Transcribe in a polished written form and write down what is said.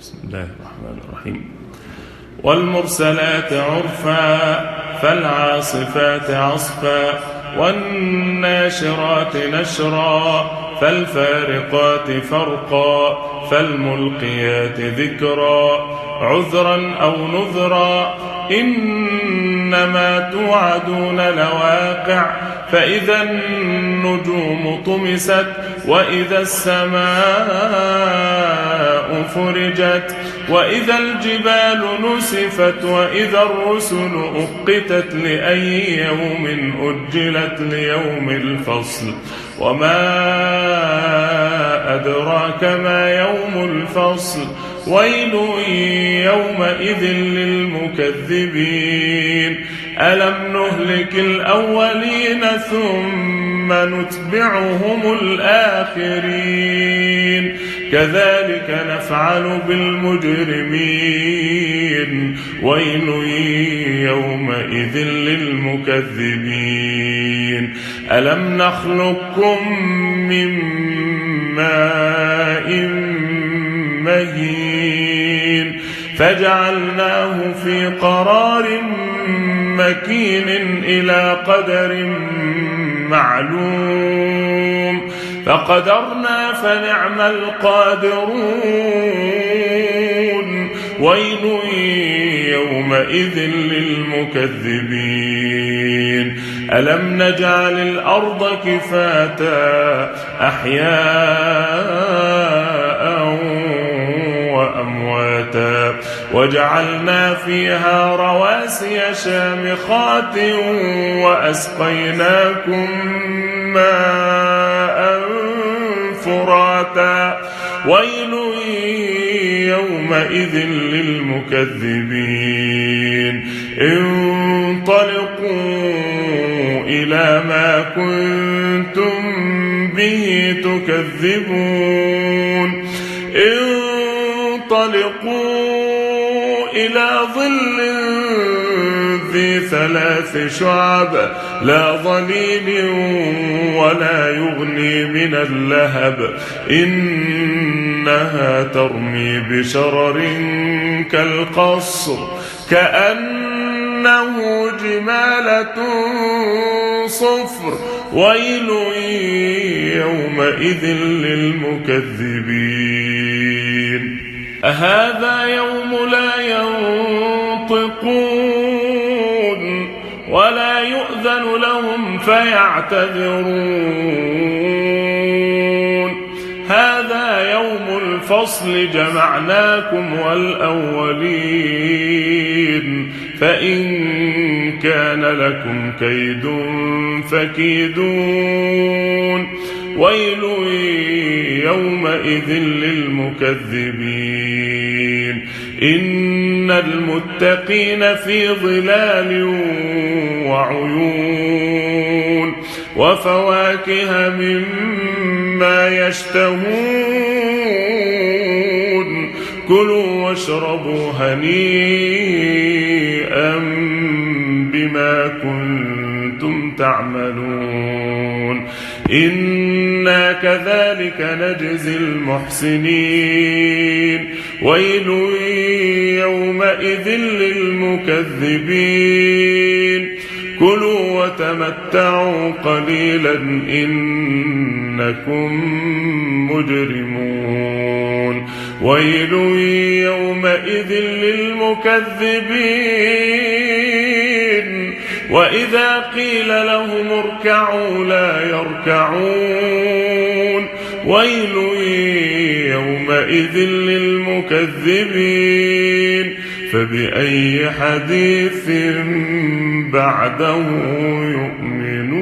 بسم الله الرحمن الرحيم. والمرسلات عرفا فالعاصفات عصفا والناشرات نشرا فالفارقات فرقا فالملقيات ذكرا عذرا أو نذرا إنما توعدون لواقع فإذا النجوم طمست وإذا السماء فرجت وإذا الجبال نسفت وإذا الرسل أقتت لأي يوم أجلت ليوم الفصل وما أدراك ما يوم الفصل ويل يومئذ للمكذبين ألم نهلك الأولين ثم نتبعهم الآخرين كذلك نفعل بالمجرمين ويل يومئذ للمكذبين ألم نخلقكم من ماء مهين فجعلناه في قرار مكين إلى قدر معلوم فقدرنا فنعم القادرون ويل يومئذ للمكذبين ألم نجعل الأرض كفاتا أحياء وأمواتا وجعلنا فيها رواسي شامخات وأسقيناكم ماء فراتا ويل يومئذ للمكذبين انطلقوا إلى ما كنتم به تكذبون انطلقوا إلى ظل ذي 3 شعب لا ظليل ولا يغني من اللهب إنها ترمي بشرر كالقصر كأنه جمالة صفر ويل يومئذ للمكذبين أهذا يوم لا ينطقون ولا يؤذن لهم فيعتذرون هذا يوم الفصل جمعناكم والأولين فإن كان لكم كيد فكيدون ويل يومئذ للمكذبين إن المتقين في ظلال وعيون وفواكه مما يشتهون كلوا واشربوا هنيئا بما كنتم تعملون إنا كذلك نجزي المحسنين ويل يومئذ للمكذبين كلوا وتمتعوا قليلا إنكم مجرمون ويل يومئذ للمكذبين وإذا قيل لهم اركعوا لا يركعون ويل يومئذ للمكذبين فبأي حديث بعده يؤمنون